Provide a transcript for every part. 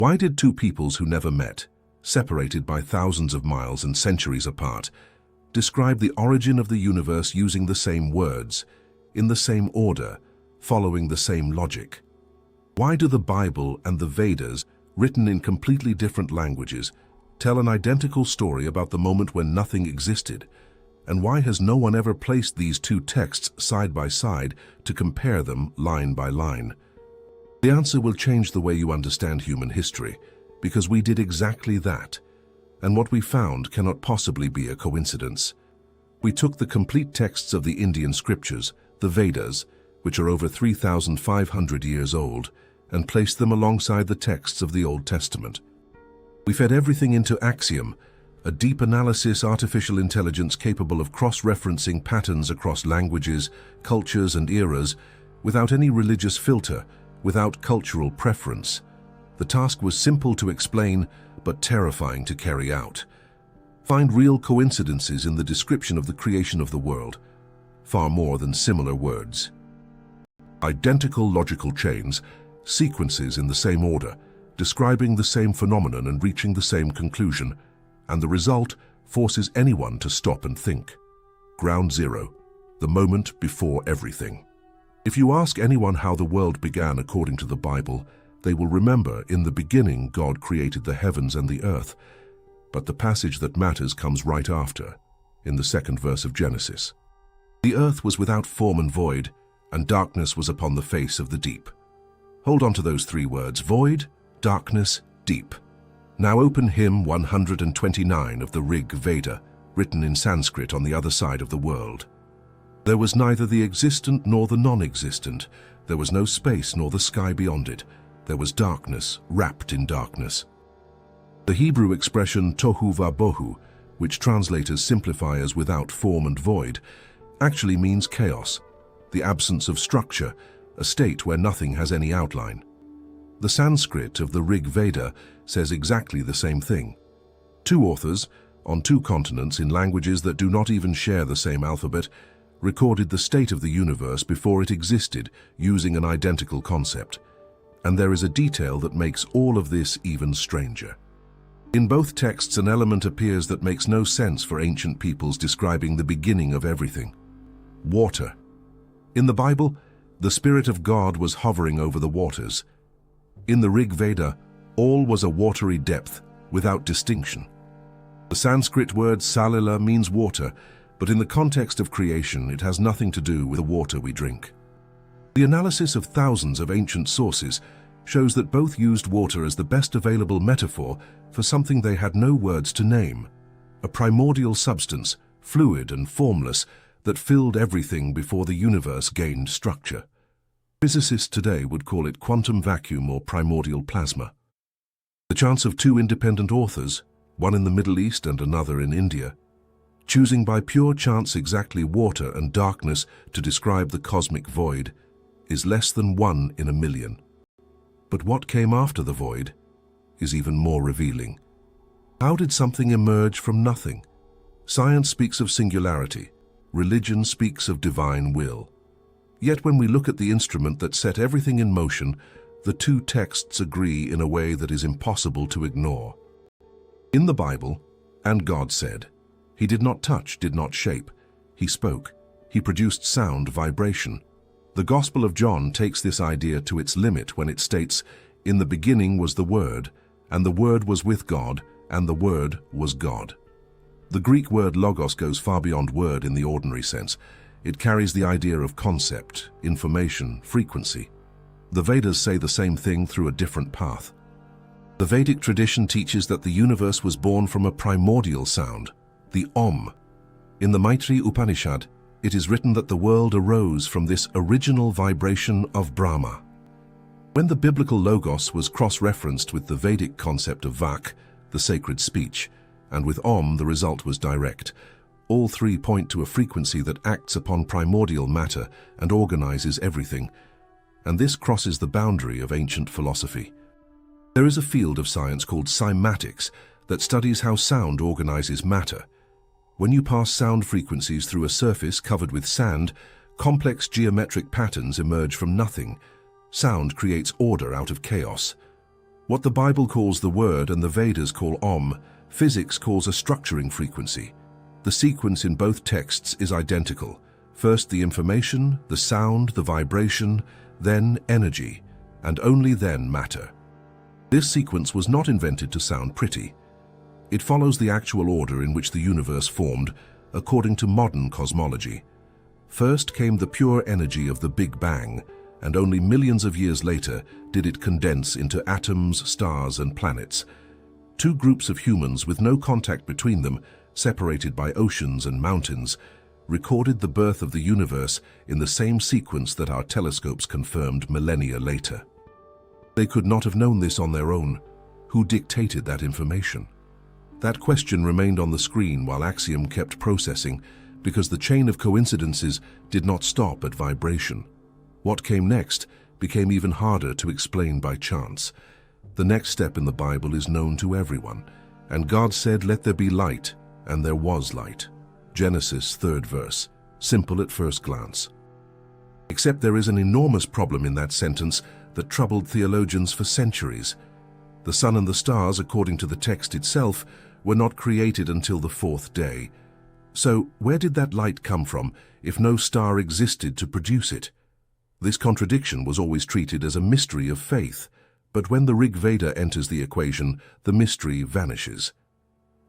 Why did two peoples who never met, separated by thousands of miles and centuries apart, describe the origin of the universe using the same words, in the same order, following the same logic? Why do the Bible and the Vedas, written in completely different languages, tell an identical story about the moment when nothing existed? And why has no one ever placed these two texts side by side to compare them line by line? The answer will change the way you understand human history, because we did exactly that, and what we found cannot possibly be a coincidence. We took the complete texts of the Indian scriptures, the Vedas, which are over 3,500 years old, and placed them alongside the texts of the Old Testament. We fed everything into Axiom, a deep analysis artificial intelligence capable of cross-referencing patterns across languages, cultures, and eras, without any religious filter, without cultural preference. The task was simple to explain, but terrifying to carry out. Find real coincidences in the description of the creation of the world, far more than similar words. Identical logical chains, sequences in the same order, describing the same phenomenon and reaching the same conclusion, and the result forces anyone to stop and think. Ground zero, the moment before everything. If you ask anyone how the world began according to the Bible, they will remember, in the beginning God created the heavens and the earth. But the passage that matters comes right after, in the second verse of Genesis. The earth was without form and void, and darkness was upon the face of the deep. Hold on to those three words: void, darkness, deep. Now open hymn 129 of the Rig Veda, written in Sanskrit on the other side of the world. There was neither the existent nor the non-existent. There was no space nor the sky beyond it. There was darkness, wrapped in darkness. The Hebrew expression tohu vabohu, which translators simplify as without form and void, actually means chaos, the absence of structure, a state where nothing has any outline. The Sanskrit of the Rig Veda says exactly the same thing. Two authors, on two continents in languages that do not even share the same alphabet, recorded the state of the universe before it existed using an identical concept. And there is a detail that makes all of this even stranger. In both texts, an element appears that makes no sense for ancient peoples describing the beginning of everything: water. In the Bible, the Spirit of God was hovering over the waters. In the Rig Veda, all was a watery depth, without distinction. The Sanskrit word salila means water, but in the context of creation, it has nothing to do with the water we drink. The analysis of thousands of ancient sources shows that both used water as the best available metaphor for something they had no words to name: a primordial substance, fluid and formless, that filled everything before the universe gained structure. Physicists today would call it quantum vacuum or primordial plasma. The chance of two independent authors, one in the Middle East and another in India, choosing by pure chance exactly water and darkness to describe the cosmic void, is less than 1 in a million. But what came after the void is even more revealing. How did something emerge from nothing? Science speaks of singularity. Religion speaks of divine will. Yet when we look at the instrument that set everything in motion, the two texts agree in a way that is impossible to ignore. In the Bible, "And God said," He did not touch, did not shape. He spoke. He produced sound, vibration. The Gospel of John takes this idea to its limit when it states, "In the beginning was the Word, and the Word was with God, and the Word was God." The Greek word logos goes far beyond word in the ordinary sense. It carries the idea of concept, information, frequency. The Vedas say the same thing through a different path. The Vedic tradition teaches that the universe was born from a primordial sound, the Om. In the Maitri Upanishad, it is written that the world arose from this original vibration of Brahma. When the biblical logos was cross-referenced with the Vedic concept of Vak, the sacred speech, and with Om, the result was direct. All three point to a frequency that acts upon primordial matter and organizes everything, and this crosses the boundary of ancient philosophy. There is a field of science called cymatics that studies how sound organizes matter. When you pass sound frequencies through a surface covered with sand, complex geometric patterns emerge from nothing. Sound creates order out of chaos. What the Bible calls the word and the Vedas call Om, physics calls a structuring frequency. The sequence in both texts is identical. First the information, the sound, the vibration, then energy, and only then matter. This sequence was not invented to sound pretty. It follows the actual order in which the universe formed, according to modern cosmology. First came the pure energy of the Big Bang, and only millions of years later did it condense into atoms, stars, and planets. Two groups of humans with no contact between them, separated by oceans and mountains, recorded the birth of the universe in the same sequence that our telescopes confirmed millennia later. They could not have known this on their own. Who dictated that information? That question remained on the screen while Axiom kept processing, because the chain of coincidences did not stop at vibration. What came next became even harder to explain by chance. The next step in the Bible is known to everyone. And God said, "Let there be light," and there was light. Genesis 3rd verse, simple at first glance. Except there is an enormous problem in that sentence that troubled theologians for centuries. The sun and the stars, according to the text itself, were not created until the fourth day. So where did that light come from if no star existed to produce it? This contradiction was always treated as a mystery of faith, but when the Rig Veda enters the equation, the mystery vanishes.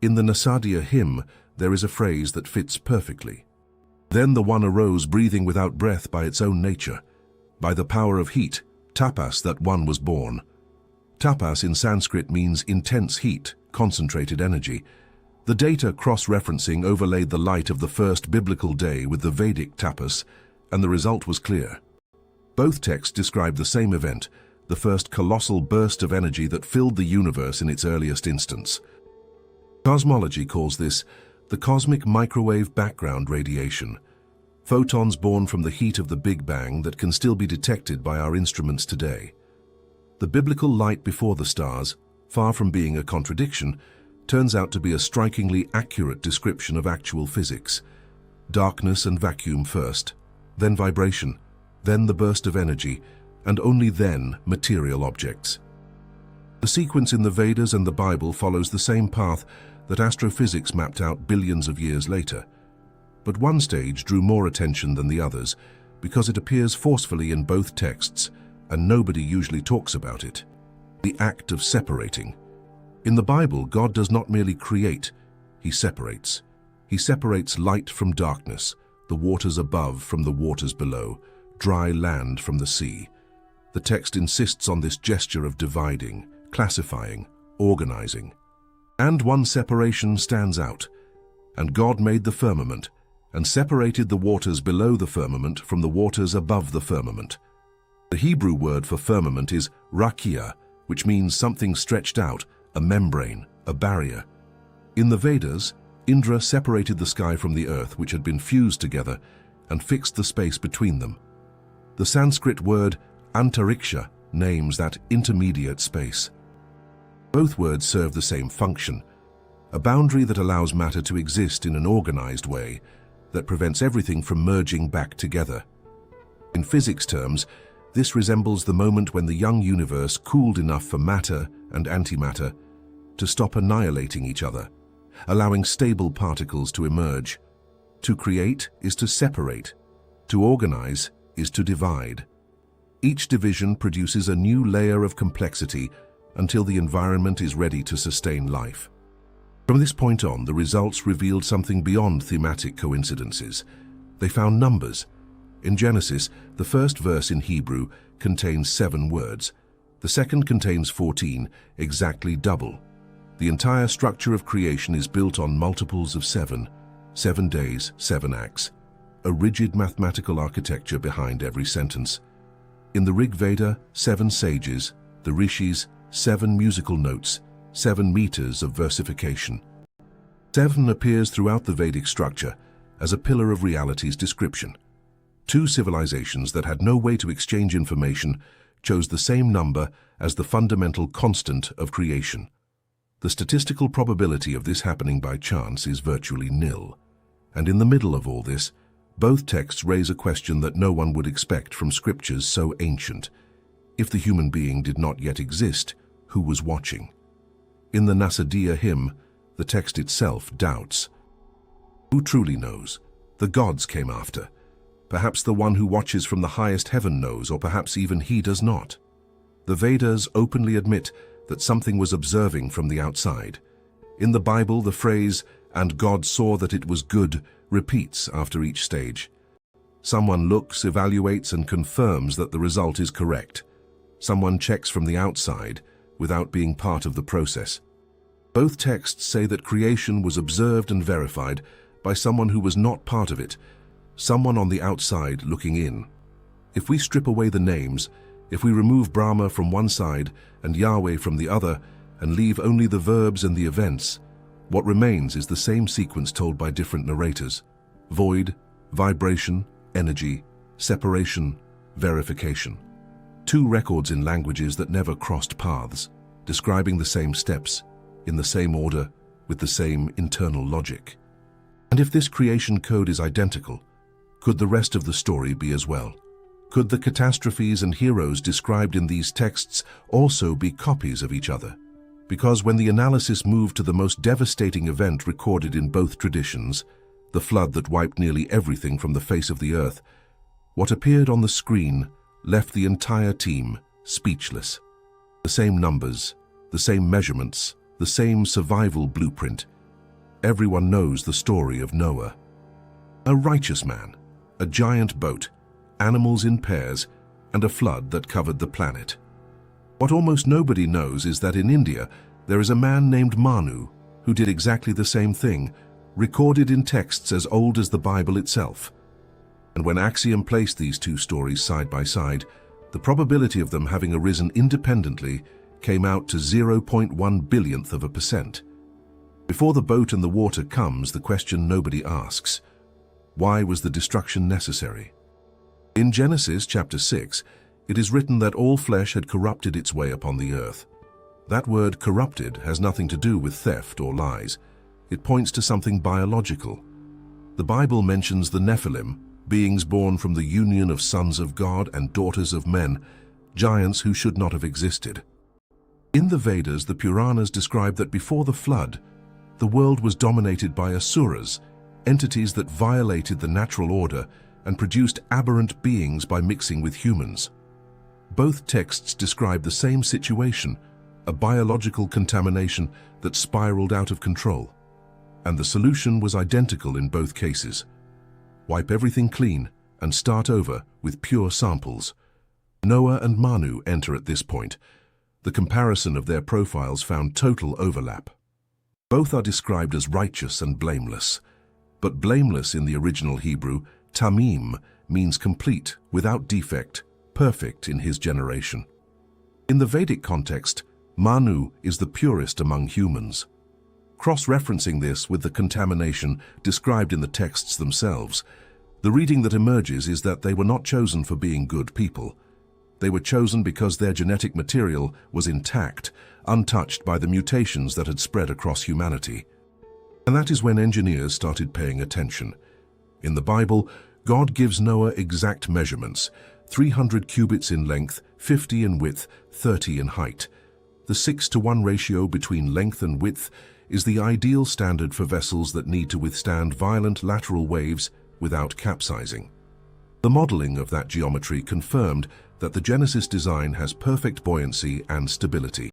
In the Nasadya hymn, there is a phrase that fits perfectly. Then the one arose, breathing without breath by its own nature. By the power of heat, tapas, that one was born. Tapas in Sanskrit means intense heat, concentrated energy. The data cross-referencing overlaid the light of the first biblical day with the Vedic tapas, and the result was clear. Both texts describe the same event, the first colossal burst of energy that filled the universe in its earliest instance. Cosmology calls this the cosmic microwave background radiation, photons born from the heat of the Big Bang that can still be detected by our instruments today. The biblical light before the stars, far from being a contradiction, turns out to be a strikingly accurate description of actual physics. Darkness and vacuum first, then vibration, then the burst of energy, and only then material objects. The sequence in the Vedas and the Bible follows the same path that astrophysics mapped out billions of years later. But one stage drew more attention than the others because it appears forcefully in both texts, and nobody usually talks about it. The act of separating. In the Bible, God does not merely create, He separates. He separates light from darkness, the waters above from the waters below, dry land from the sea. The text insists on this gesture of dividing, classifying, organizing. And one separation stands out. And God made the firmament, and separated the waters below the firmament from the waters above the firmament. The Hebrew word for firmament is rakia, which means something stretched out, a membrane, a barrier. In the Vedas, Indra separated the sky from the earth, which had been fused together, and fixed the space between them. The Sanskrit word antariksha names that intermediate space. Both words serve the same function, a boundary that allows matter to exist in an organized way that prevents everything from merging back together. In physics terms, this resembles the moment when the young universe cooled enough for matter and antimatter to stop annihilating each other, allowing stable particles to emerge. To create is to separate. To organize is to divide. Each division produces a new layer of complexity until the environment is ready to sustain life. From this point on, the results revealed something beyond thematic coincidences. They found numbers. In Genesis, the first verse in Hebrew contains 7 words. The second contains 14, exactly double. The entire structure of creation is built on multiples of 7, 7 days, 7 acts, a rigid mathematical architecture behind every sentence. In the Rig Veda, 7 sages, the rishis, 7 musical notes, 7 meters of versification. 7 appears throughout the Vedic structure as a pillar of reality's description. 2 civilizations that had no way to exchange information chose the same number as the fundamental constant of creation. The statistical probability of this happening by chance is virtually nil. And in the middle of all this, both texts raise a question that no one would expect from scriptures so ancient. If the human being did not yet exist, who was watching. In the Nasadiya hymn, the text itself doubts. Who truly knows? The gods came after. Perhaps the one who watches from the highest heaven knows, or perhaps even he does not. The Vedas openly admit that something was observing from the outside. In the Bible, the phrase, "and God saw that it was good," repeats after each stage. Someone looks, evaluates, and confirms that the result is correct. Someone checks from the outside without being part of the process. Both texts say that creation was observed and verified by someone who was not part of it, someone on the outside looking in. If we strip away the names, if we remove Brahma from one side and Yahweh from the other, and leave only the verbs and the events, what remains is the same sequence told by different narrators: void, vibration, energy, separation, verification. Two records in languages that never crossed paths, describing the same steps, in the same order, with the same internal logic. And if this creation code is identical, could the rest of the story be as well? Could the catastrophes and heroes described in these texts also be copies of each other? Because when the analysis moved to the most devastating event recorded in both traditions, the flood that wiped nearly everything from the face of the earth, what appeared on the screen left the entire team speechless. The same numbers, the same measurements, the same survival blueprint. Everyone knows the story of Noah. A righteous man, a giant boat, animals in pairs, and a flood that covered the planet. What almost nobody knows is that in India, there is a man named Manu who did exactly the same thing, recorded in texts as old as the Bible itself. And when Axiom placed these two stories side by side, the probability of them having arisen independently came out to 0.1 billionth of a percent. Before the boat and the water comes, the question nobody asks: why was the destruction necessary? In Genesis chapter 6, it is written that all flesh had corrupted its way upon the earth. That word corrupted has nothing to do with theft or lies. It points to something biological. The Bible mentions the Nephilim, beings born from the union of sons of God and daughters of men, giants who should not have existed. In the Vedas, the Puranas describe that before the flood, the world was dominated by asuras, entities that violated the natural order and produced aberrant beings by mixing with humans. Both texts describe the same situation, a biological contamination that spiraled out of control. And the solution was identical in both cases: wipe everything clean and start over with pure samples. Noah and Manu enter at this point. The comparison of their profiles found total overlap. Both are described as righteous and blameless. But blameless in the original Hebrew, tamim, means complete, without defect, perfect in his generation. In the Vedic context, Manu is the purest among humans. Cross-referencing this with the contamination described in the texts themselves, the reading that emerges is that they were not chosen for being good people. They were chosen because their genetic material was intact, untouched by the mutations that had spread across humanity. And that is when engineers started paying attention. In the Bible, God gives Noah exact measurements: 300 cubits in length, 50 in width, 30 in height. The 6-to-1 ratio between length and width is the ideal standard for vessels that need to withstand violent lateral waves without capsizing. The modeling of that geometry confirmed that the Genesis design has perfect buoyancy and stability.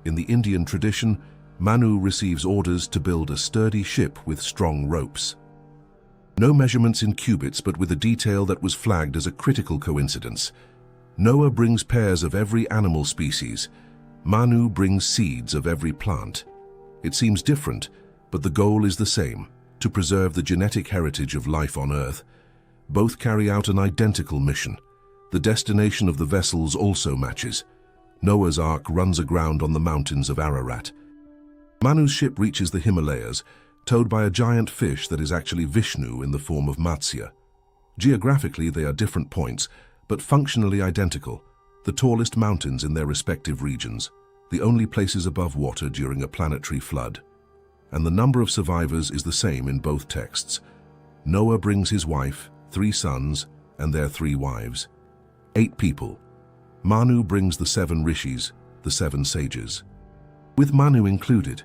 In the Indian tradition, Manu receives orders to build a sturdy ship with strong ropes. No measurements in cubits, but with a detail that was flagged as a critical coincidence. Noah brings pairs of every animal species. Manu brings seeds of every plant. It seems different, but the goal is the same: to preserve the genetic heritage of life on Earth. Both carry out an identical mission. The destination of the vessels also matches. Noah's Ark runs aground on the mountains of Ararat. Manu's ship reaches the Himalayas, towed by a giant fish that is actually Vishnu in the form of Matsya. Geographically, they are different points, but functionally identical, the tallest mountains in their respective regions, the only places above water during a planetary flood. And the number of survivors is the same in both texts. Noah brings his wife, 3 sons, and their 3 wives. 8 people. Manu brings the 7 rishis, the 7 sages. With Manu included,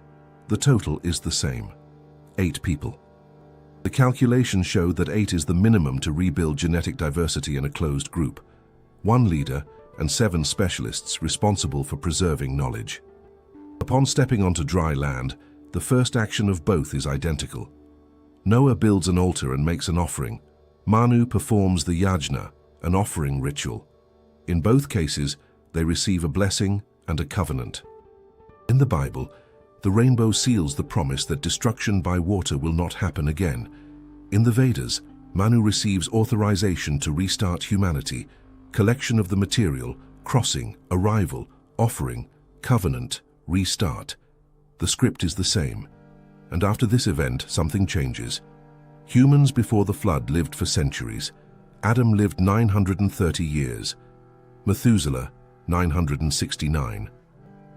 the total is the same, 8 people. The calculations show that 8 is the minimum to rebuild genetic diversity in a closed group, 1 leader and 7 specialists responsible for preserving knowledge. Upon stepping onto dry land, the first action of both is identical. Noah builds an altar and makes an offering. Manu performs the yajna, an offering ritual. In both cases, they receive a blessing and a covenant. In the Bible, the rainbow seals the promise that destruction by water will not happen again. In the Vedas, Manu receives authorization to restart humanity, collection of the material, crossing, arrival, offering, covenant, restart. The script is the same. And after this event, something changes. Humans before the flood lived for centuries. Adam lived 930 years. Methuselah, 969.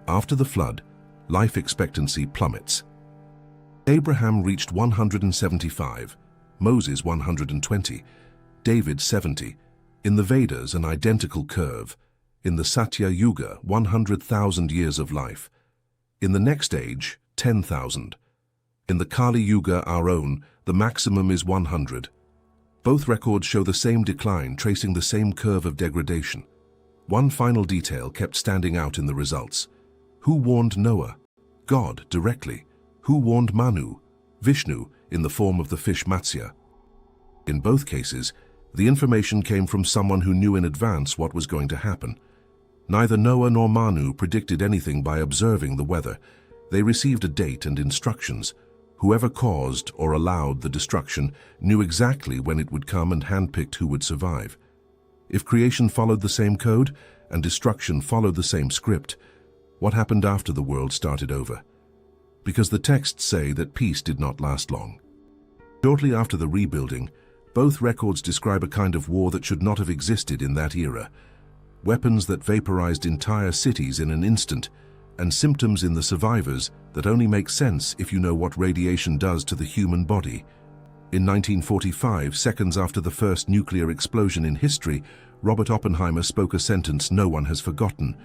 After the flood, life expectancy plummets. Abraham reached 175, Moses 120, David 70. In the Vedas, an identical curve. In the Satya Yuga, 100,000 years of life. In the next age, 10,000. In the Kali Yuga, our own, the maximum is 100. Both records show the same decline, tracing the same curve of degradation. One final detail kept standing out in the results. Who warned Noah? God, directly. Who warned Manu? Vishnu, in the form of the fish Matsya. In both cases, the information came from someone who knew in advance what was going to happen. Neither Noah nor Manu predicted anything by observing the weather. They received a date and instructions. Whoever caused or allowed the destruction knew exactly when it would come and handpicked who would survive. If creation followed the same code and destruction followed the same script, what happened after the world started over? Because the texts say that peace did not last long. Shortly after the rebuilding, both records describe a kind of war that should not have existed in that era. Weapons that vaporized entire cities in an instant, and symptoms in the survivors that only make sense if you know what radiation does to the human body. In 1945, seconds after the first nuclear explosion in history, Robert Oppenheimer spoke a sentence no one has forgotten.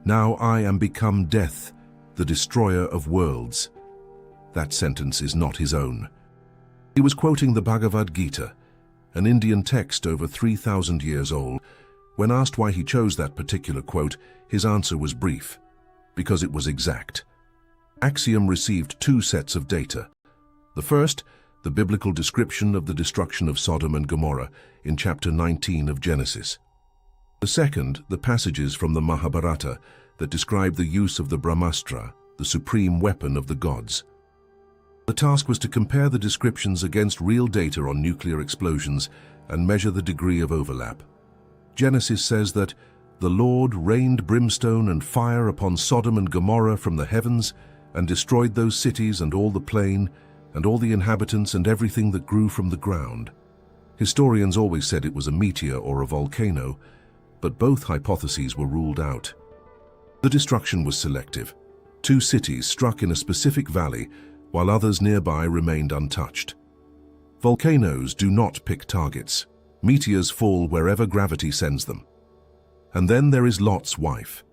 "Now I am become death, the destroyer of worlds." That sentence is not his own. He was quoting the Bhagavad Gita, an Indian text over 3,000 years old. When asked why he chose that particular quote, his answer was brief: because it was exact. Axiom received 2 sets of data. The first, the biblical description of the destruction of Sodom and Gomorrah in chapter 19 of Genesis. The second, the passages from the Mahabharata that describe the use of the Brahmastra, the supreme weapon of the gods. The task was to compare the descriptions against real data on nuclear explosions and measure the degree of overlap. Genesis says that the Lord rained brimstone and fire upon Sodom and Gomorrah from the heavens and destroyed those cities and all the plain and all the inhabitants and everything that grew from the ground. Historians always said it was a meteor or a volcano, but both hypotheses were ruled out. The destruction was selective. 2 cities struck in a specific valley while others nearby remained untouched. Volcanoes do not pick targets. Meteors fall wherever gravity sends them. And then there is Lot's wife.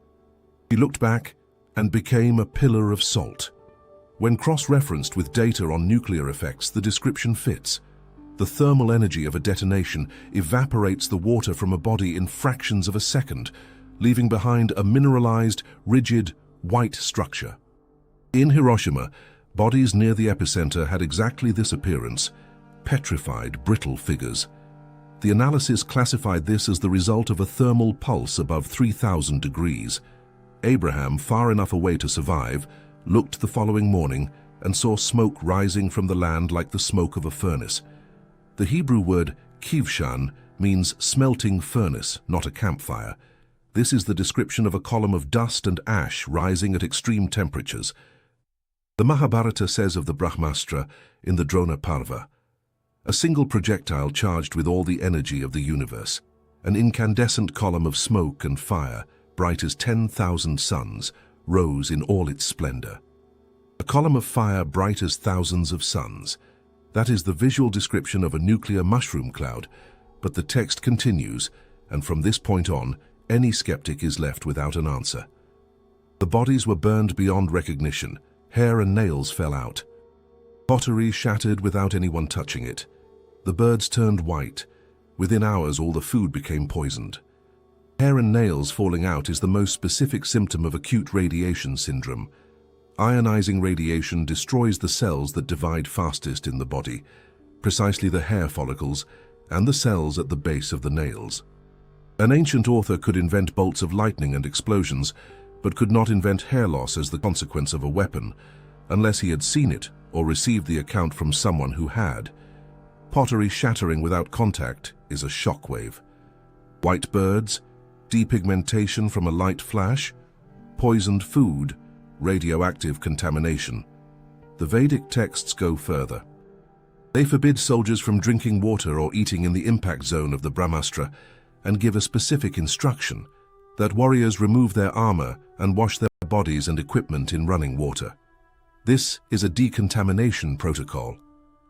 She looked back and became a pillar of salt. When cross-referenced with data on nuclear effects, the description fits. The thermal energy of a detonation evaporates the water from a body in fractions of a second, leaving behind a mineralized, rigid, white structure. In Hiroshima, bodies near the epicenter had exactly this appearance: petrified, brittle figures. The analysis classified this as the result of a thermal pulse above 3,000 degrees. Abraham, far enough away to survive, looked the following morning and saw smoke rising from the land like the smoke of a furnace. The Hebrew word kivshan means smelting furnace, not a campfire. This is the description of a column of dust and ash rising at extreme temperatures. The Mahabharata says of the Brahmastra in the Drona Parva, a single projectile charged with all the energy of the universe, an incandescent column of smoke and fire, bright as 10,000 suns, rose in all its splendor. A column of fire bright as thousands of suns. That is the visual description of a nuclear mushroom cloud, but the text continues, and from this point on, any skeptic is left without an answer. The bodies were burned beyond recognition. Hair and nails fell out. Pottery shattered without anyone touching it. The birds turned white. Within hours, all the food became poisoned. Hair and nails falling out is the most specific symptom of acute radiation syndrome. Ionizing radiation destroys the cells that divide fastest in the body, precisely the hair follicles and the cells at the base of the nails. An ancient author could invent bolts of lightning and explosions, but could not invent hair loss as the consequence of a weapon, unless he had seen it or received the account from someone who had. Pottery shattering without contact is a shockwave. White birds, depigmentation from a light flash, poisoned food, radioactive contamination. The Vedic texts go further. They forbid soldiers from drinking water or eating in the impact zone of the Brahmastra and give a specific instruction that warriors remove their armor and wash their bodies and equipment in running water. This is a decontamination protocol.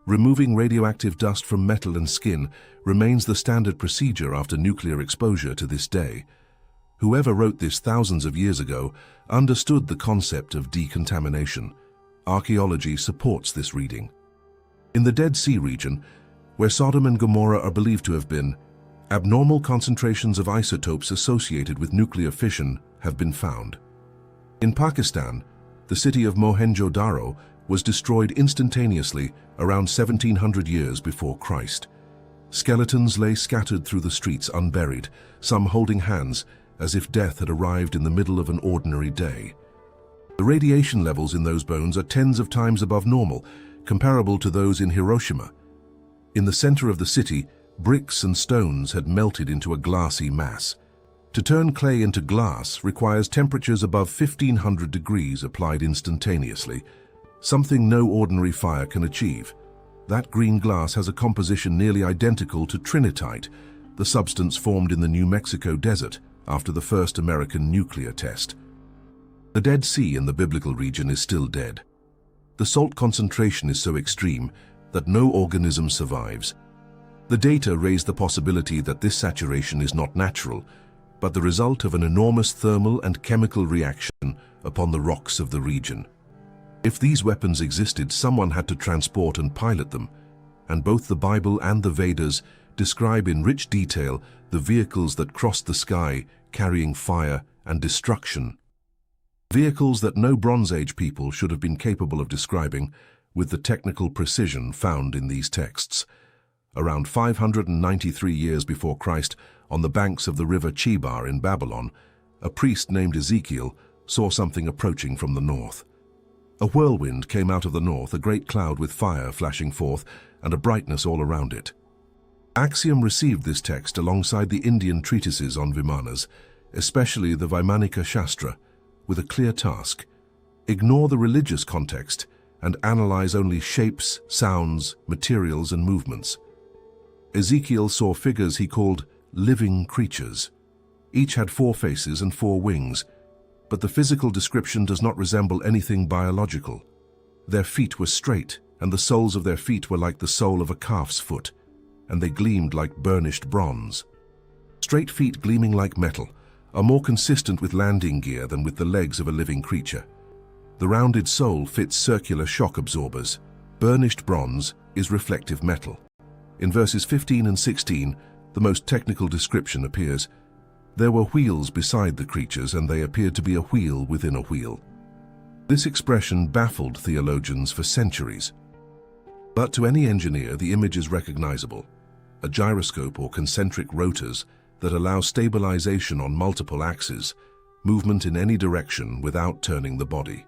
Removing radioactive dust from metal and skin remains the standard procedure after nuclear exposure to this day. Whoever wrote this thousands of years ago understood the concept of decontamination. Archaeology supports this reading. In the Dead Sea region, where Sodom and Gomorrah are believed to have been, abnormal concentrations of isotopes associated with nuclear fission have been found. In Pakistan, the city of Mohenjo-Daro was destroyed instantaneously around 1700 years before Christ. Skeletons lay scattered through the streets unburied, some holding hands as if death had arrived in the middle of an ordinary day. The radiation levels in those bones are tens of times above normal, comparable to those in Hiroshima. In the center of the city, bricks and stones had melted into a glassy mass. To turn clay into glass requires temperatures above 1500 degrees applied instantaneously, something no ordinary fire can achieve. That green glass has a composition nearly identical to trinitite, the substance formed in the New Mexico desert after the first American nuclear test. The Dead Sea in the biblical region is still dead. The salt concentration is so extreme that no organism survives. The data raise the possibility that this saturation is not natural, but the result of an enormous thermal and chemical reaction upon the rocks of the region. If these weapons existed, someone had to transport and pilot them, and both the Bible and the Vedas describe in rich detail the vehicles that crossed the sky carrying fire and destruction. Vehicles that no Bronze Age people should have been capable of describing with the technical precision found in these texts. Around 593 years before Christ, on the banks of the river Chebar in Babylon, a priest named Ezekiel saw something approaching from the north. A whirlwind came out of the north, a great cloud with fire flashing forth and a brightness all around it. Axiom received this text alongside the Indian treatises on Vimanas, especially the Vaimanika Shastra, with a clear task: ignore the religious context and analyze only shapes, sounds, materials, and movements. Ezekiel saw figures he called living creatures. Each had 4 faces and 4 wings, but the physical description does not resemble anything biological. Their feet were straight, and the soles of their feet were like the sole of a calf's foot, and they gleamed like burnished bronze. Straight feet gleaming like metal are more consistent with landing gear than with the legs of a living creature. The rounded sole fits circular shock absorbers. Burnished bronze is reflective metal. In verses 15 and 16, the most technical description appears. There were wheels beside the creatures, and they appeared to be a wheel within a wheel. This expression baffled theologians for centuries. But to any engineer, the image is recognizable: a gyroscope or concentric rotors that allow stabilization on multiple axes, movement in any direction without turning the body.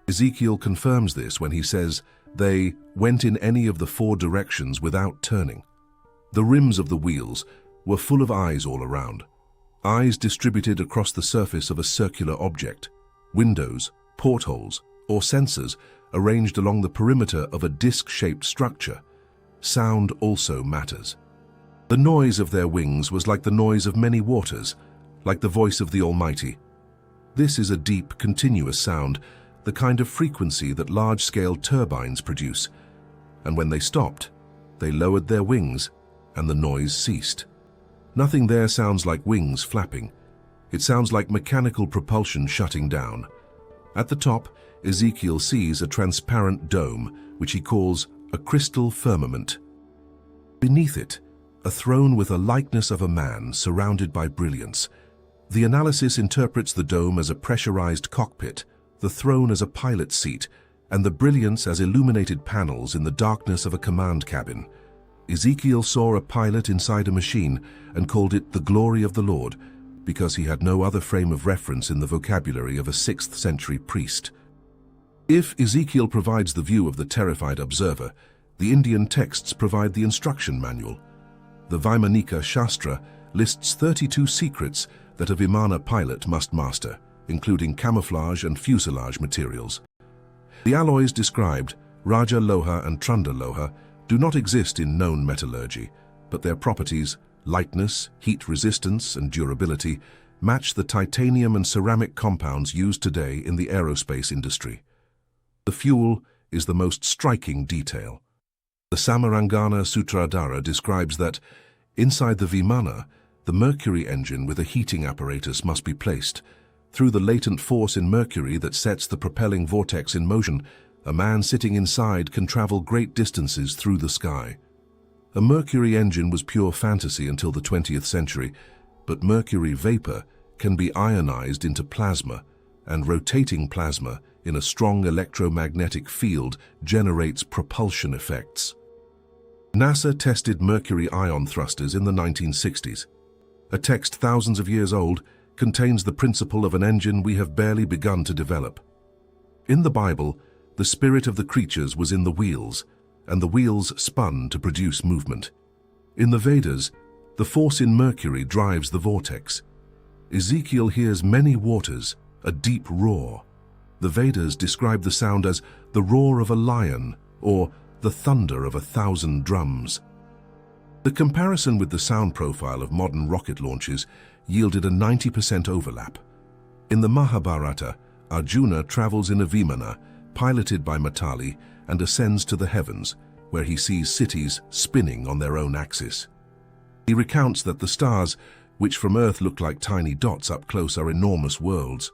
Ezekiel confirms this when he says, "They went in any of the 4 directions without turning." The rims of the wheels were full of eyes all around, eyes distributed across the surface of a circular object, windows, portholes, or sensors arranged along the perimeter of a disc-shaped structure. Sound also matters. The noise of their wings was like the noise of many waters, like the voice of the Almighty. This is a deep, continuous sound, the kind of frequency that large-scale turbines produce, and when they stopped, they lowered their wings, and the noise ceased. Nothing there sounds like wings flapping. It sounds like mechanical propulsion shutting down. At the top, Ezekiel sees a transparent dome, which he calls a crystal firmament. Beneath it, a throne with a likeness of a man surrounded by brilliance. The analysis interprets the dome as a pressurized cockpit, the throne as a pilot's seat, and the brilliance as illuminated panels in the darkness of a command cabin. Ezekiel saw a pilot inside a machine and called it the glory of the Lord, because he had no other frame of reference in the vocabulary of a 6th century priest. If Ezekiel provides the view of the terrified observer, the Indian texts provide the instruction manual. The Vaimanika Shastra lists 32 secrets that a Vimana pilot must master, including camouflage and fuselage materials. The alloys described, Raja Loha and Trunda Loha, do not exist in known metallurgy, but their properties, lightness, heat resistance, and durability, match the titanium and ceramic compounds used today in the aerospace industry. The fuel is the most striking detail. The Samarangana Sutradhara describes that, inside the Vimana, the mercury engine with a heating apparatus must be placed. Through the latent force in mercury that sets the propelling vortex in motion, a man sitting inside can travel great distances through the sky. A mercury engine was pure fantasy until the 20th century, but mercury vapor can be ionized into plasma, and rotating plasma in a strong electromagnetic field generates propulsion effects. NASA tested mercury ion thrusters in the 1960s. A text thousands of years old contains the principle of an engine we have barely begun to develop. In the Bible, the spirit of the creatures was in the wheels, and the wheels spun to produce movement. In the Vedas, the force in mercury drives the vortex. Ezekiel hears many waters, a deep roar. The Vedas describe the sound as the roar of a lion or the thunder of 1,000 drums. The comparison with the sound profile of modern rocket launches yielded a 90% overlap. In the Mahabharata, Arjuna travels in a Vimana, piloted by Matali, and ascends to the heavens, where he sees cities spinning on their own axis. He recounts that the stars, which from Earth look like tiny dots up close, are enormous worlds.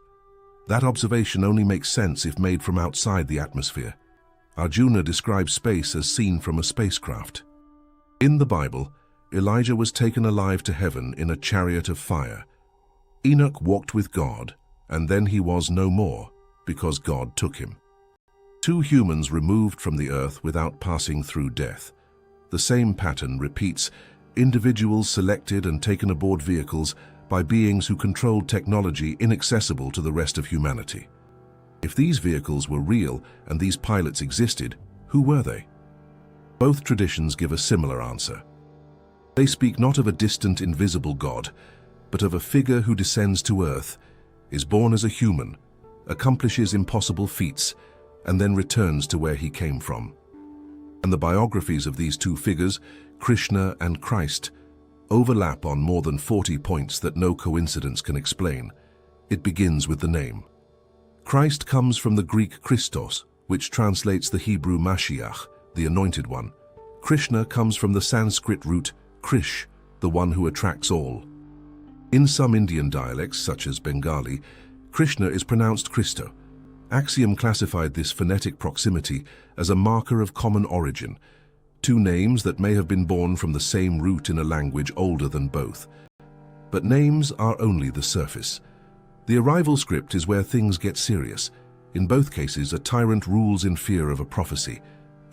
That observation only makes sense if made from outside the atmosphere. Arjuna describes space as seen from a spacecraft. In the Bible, Elijah was taken alive to heaven in a chariot of fire. Enoch walked with God, and then he was no more, because God took him. Two humans removed from the earth without passing through death. The same pattern repeats, individuals selected and taken aboard vehicles by beings who controlled technology inaccessible to the rest of humanity. If these vehicles were real and these pilots existed, who were they? Both traditions give a similar answer. They speak not of a distant, invisible God, but of a figure who descends to earth, is born as a human, accomplishes impossible feats, and then returns to where he came from. And the biographies of these two figures, Krishna and Christ, overlap on more than 40 points that no coincidence can explain. It begins with the name. Christ comes from the Greek Christos, which translates the Hebrew Mashiach, the Anointed One. Krishna comes from the Sanskrit root Krish, the one who attracts all. In some Indian dialects, such as Bengali, Krishna is pronounced Christo. Axiom classified this phonetic proximity as a marker of common origin, two names that may have been born from the same root in a language older than both. But names are only the surface. The arrival script is where things get serious. In both cases, a tyrant rules in fear of a prophecy.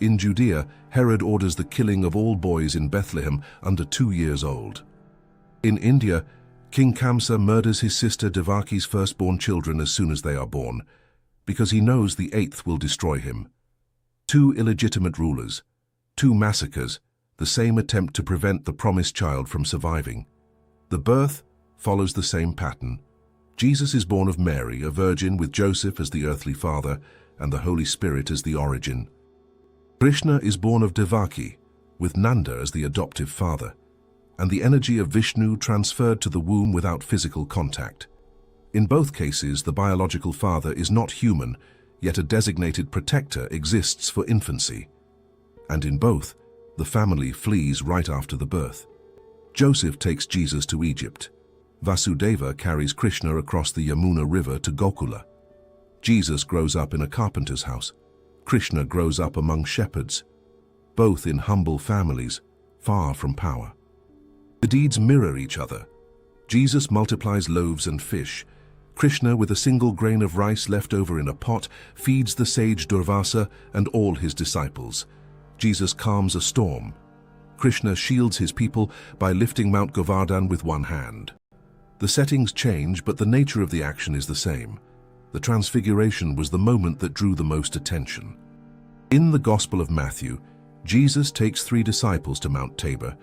In Judea, Herod orders the killing of all boys in Bethlehem under 2 years old. In India, King Kamsa murders his sister Devaki's firstborn children as soon as they are born, because he knows the 8th will destroy him. 2 illegitimate rulers, 2 massacres, the same attempt to prevent the promised child from surviving. The birth follows the same pattern. Jesus is born of Mary, a virgin, with Joseph as the earthly father and the Holy Spirit as the origin. Krishna is born of Devaki, with Nanda as the adoptive father, and the energy of Vishnu transferred to the womb without physical contact. In both cases, the biological father is not human, yet a designated protector exists for infancy. And in both, the family flees right after the birth. Joseph takes Jesus to Egypt. Vasudeva carries Krishna across the Yamuna River to Gokula. Jesus grows up in a carpenter's house. Krishna grows up among shepherds, both in humble families, far from power. The deeds mirror each other. Jesus multiplies loaves and fish. Krishna, with a single grain of rice left over in a pot, feeds the sage Durvasa and all his disciples. Jesus calms a storm. Krishna shields his people by lifting Mount Govardhan with one hand. The settings change, but the nature of the action is the same. The Transfiguration was the moment that drew the most attention. In the Gospel of Matthew, Jesus takes 3 disciples to Mount Tabor,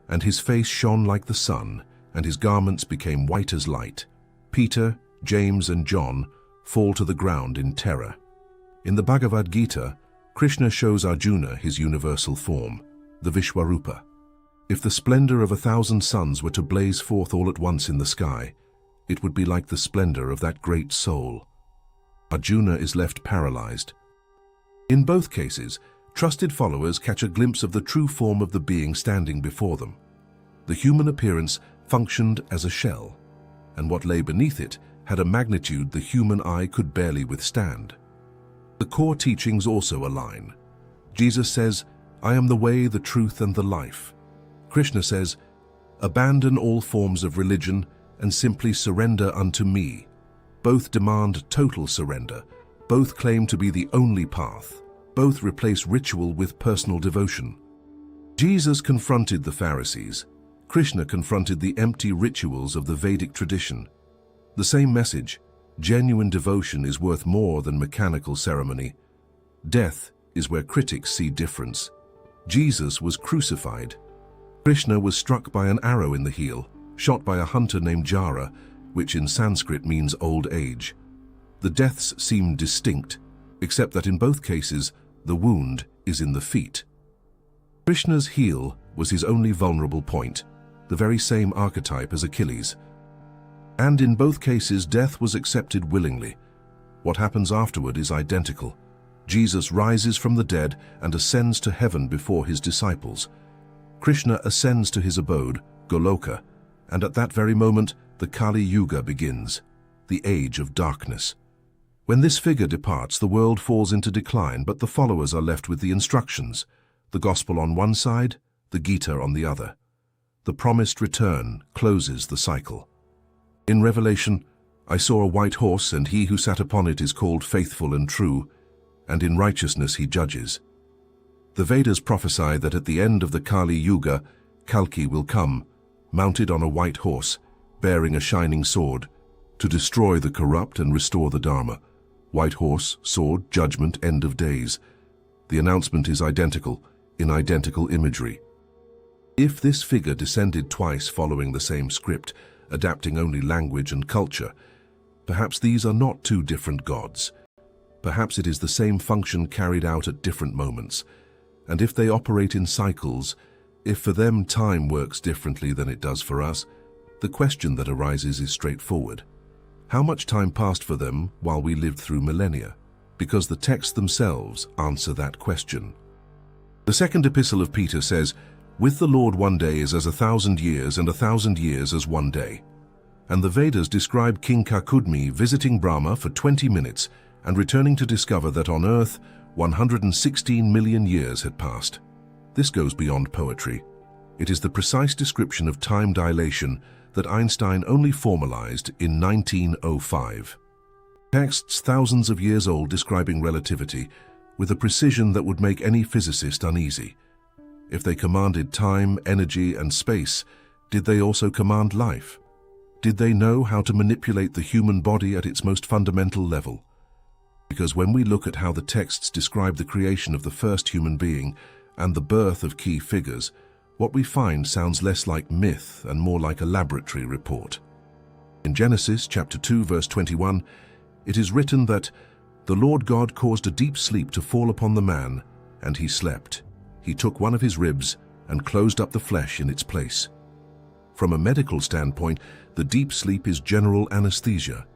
and his face shone like the sun, and his garments became white as light. Peter, James, and John fall to the ground in terror. In the Bhagavad Gita, Krishna shows Arjuna his universal form, the Vishwarupa. If the splendor of 1,000 suns were to blaze forth all at once in the sky, it would be like the splendor of that great soul. Arjuna is left paralyzed. In both cases, trusted followers catch a glimpse of the true form of the being standing before them. The human appearance functioned as a shell, and what lay beneath it had a magnitude the human eye could barely withstand. The core teachings also align. Jesus says, "I am the way, the truth, and the life." Krishna says, "Abandon all forms of religion and simply surrender unto me." Both demand total surrender. Both claim to be the only path. Both replace ritual with personal devotion. Jesus confronted the Pharisees. Krishna confronted the empty rituals of the Vedic tradition. The same message, genuine devotion is worth more than mechanical ceremony. Death is where critics see difference. Jesus was crucified. Krishna was struck by an arrow in the heel, shot by a hunter named Jara, which in Sanskrit means old age. The deaths seem distinct, except that in both cases, the wound is in the feet. Krishna's heel was his only vulnerable point, the very same archetype as Achilles. And in both cases, death was accepted willingly. What happens afterward is identical. Jesus rises from the dead and ascends to heaven before his disciples. Krishna ascends to his abode, Goloka, and at that very moment, the Kali Yuga begins, the age of darkness. When this figure departs, the world falls into decline, but the followers are left with the instructions, the gospel on one side, the Gita on the other. The promised return closes the cycle. In Revelation, I saw a white horse, and he who sat upon it is called Faithful and True, and in righteousness he judges. The Vedas prophesy that at the end of the Kali Yuga, Kalki will come, mounted on a white horse, bearing a shining sword, to destroy the corrupt and restore the Dharma. White horse, sword, judgment, end of days. The announcement is identical, in identical imagery. If this figure descended twice following the same script, adapting only language and culture, perhaps these are not two different gods. Perhaps it is the same function carried out at different moments. And if they operate in cycles, if for them time works differently than it does for us, the question that arises is straightforward. How much time passed for them while we lived through millennia? Because the texts themselves answer that question. The second epistle of Peter says, "With the Lord 1 day is as 1,000 years, and 1,000 years as 1 day." And the Vedas describe King Kakudmi visiting Brahma for 20 minutes and returning to discover that on earth, 116 million years had passed. This goes beyond poetry. It is the precise description of time dilation that Einstein only formalized in 1905. Texts thousands of years old describing relativity with a precision that would make any physicist uneasy. If they commanded time, energy, and space, did they also command life? Did they know how to manipulate the human body at its most fundamental level? Because when we look at how the texts describe the creation of the first human being and the birth of key figures, what we find sounds less like myth and more like a laboratory report. In Genesis chapter 2, verse 21, it is written that the Lord God caused a deep sleep to fall upon the man, and he slept. He took one of his ribs and closed up the flesh in its place. From a medical standpoint, the deep sleep is general anesthesia.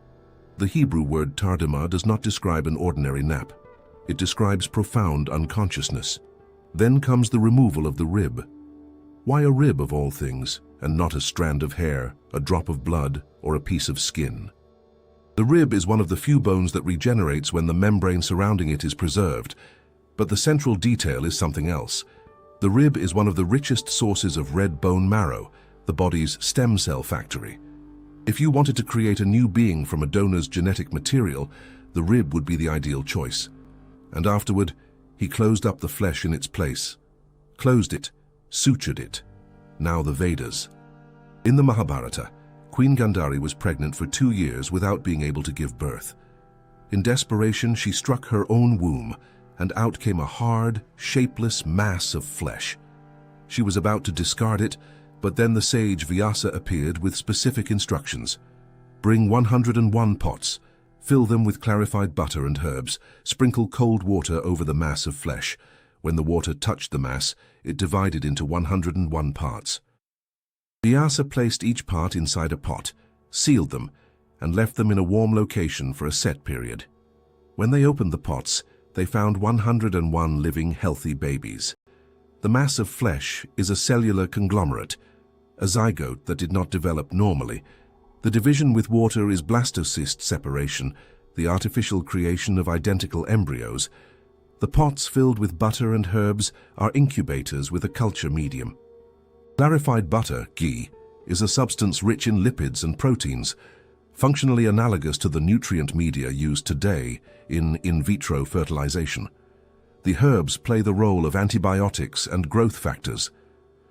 The Hebrew word tardima does not describe an ordinary nap. It describes profound unconsciousness. Then comes the removal of the rib. Why a rib of all things? and not a strand of hair, a drop of blood, or a piece of skin. The rib is one of the few bones that regenerates when the membrane surrounding it is preserved, but the central detail is something else. The rib is one of the richest sources of red bone marrow, the body's stem cell factory. If you wanted to create a new being from a donor's genetic material, the rib would be the ideal choice. And afterward, he closed up the flesh in its place. Closed it, sutured it. Now the Vedas. In the Mahabharata, Queen Gandhari was pregnant for 2 years without being able to give birth. In desperation, she struck her own womb, and out came a hard, shapeless mass of flesh. She was about to discard it, but then the sage Vyasa appeared with specific instructions. Bring 101 pots, fill them with clarified butter and herbs, sprinkle cold water over the mass of flesh. When the water touched the mass, it divided into 101 parts. Vyasa placed each part inside a pot, sealed them, and left them in a warm location for a set period. When they opened the pots, they found 101 living, healthy babies. The mass of flesh is a cellular conglomerate, a zygote that did not develop normally. The division with water is blastocyst separation, the artificial creation of identical embryos. The pots filled with butter and herbs are incubators with a culture medium. Clarified butter, ghee, is a substance rich in lipids and proteins, functionally analogous to the nutrient media used today in vitro fertilization. The herbs play the role of antibiotics and growth factors.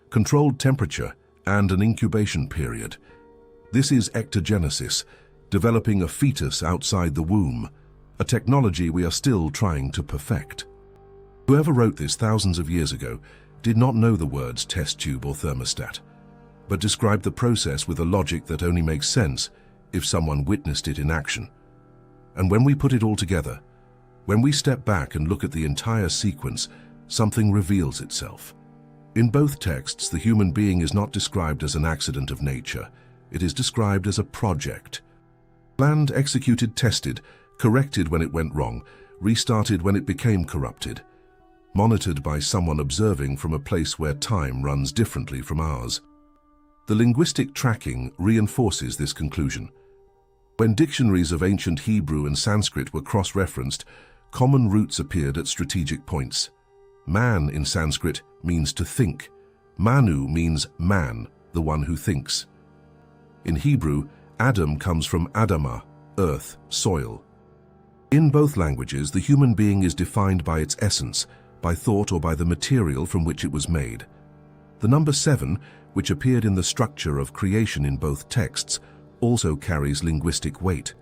Controlled temperature and an incubation period. This is ectogenesis, developing a fetus outside the womb, a technology we are still trying to perfect. Whoever wrote this thousands of years ago did not know the words test tube or thermostat, but described the process with a logic that only makes sense if someone witnessed it in action. And when we put it all together, when we step back and look at the entire sequence, something reveals itself. In both texts, the human being is not described as an accident of nature. It is described as a project. Planned, executed, tested, corrected when it went wrong, restarted when it became corrupted. Monitored by someone observing from a place where time runs differently from ours. The linguistic tracking reinforces this conclusion. When dictionaries of ancient Hebrew and Sanskrit were cross-referenced, common roots appeared at strategic points. Man in Sanskrit means to think. Manu means man, the one who thinks. In Hebrew, Adam comes from Adamah, earth, soil. In both languages, the human being is defined by its essence, by thought or by the material from which it was made. The number 7, which appeared in the structure of creation in both texts, also carries linguistic weight.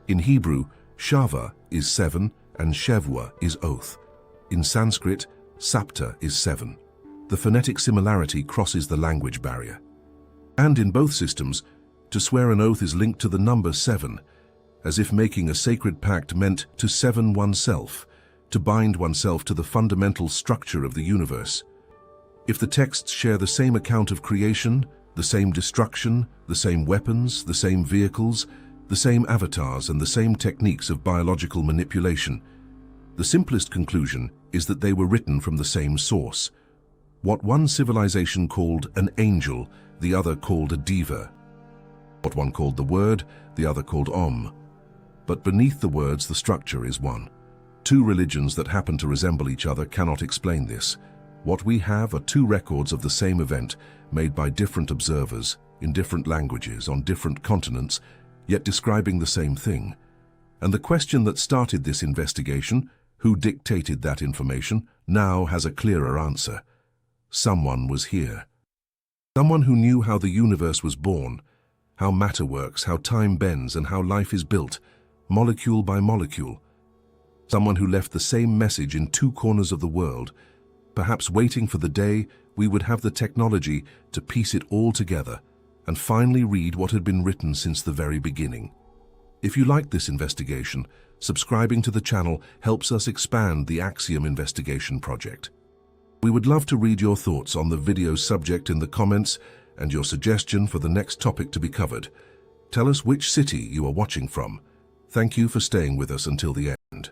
In Hebrew, Shava is 7 and Shevua is oath. In Sanskrit, Sapta is 7. The phonetic similarity crosses the language barrier. And in both systems, to swear an oath is linked to the number 7, as if making a sacred pact meant to seven oneself, to bind oneself to the fundamental structure of the universe. If the texts share the same account of creation, the same destruction, the same weapons, the same vehicles, the same avatars, and the same techniques of biological manipulation, the simplest conclusion is that they were written from the same source. What one civilization called an angel, the other called a diva. What one called the word, the other called Om. But beneath the words, the structure is one. Two religions that happen to resemble each other cannot explain this. What we have are two records of the same event, made by different observers, in different languages, on different continents, yet describing the same thing. And the question that started this investigation, who dictated that information, now has a clearer answer. Someone was here. Someone who knew how the universe was born, how matter works, how time bends, and how life is built, molecule by molecule. Someone who left the same message in two corners of the world, perhaps waiting for the day we would have the technology to piece it all together and finally read what had been written since the very beginning. If you like this investigation, subscribing to the channel helps us expand the Axiom Investigation Project. We would love to read your thoughts on the video's subject in the comments and your suggestion for the next topic to be covered. Tell us which city you are watching from. Thank you for staying with us until the end.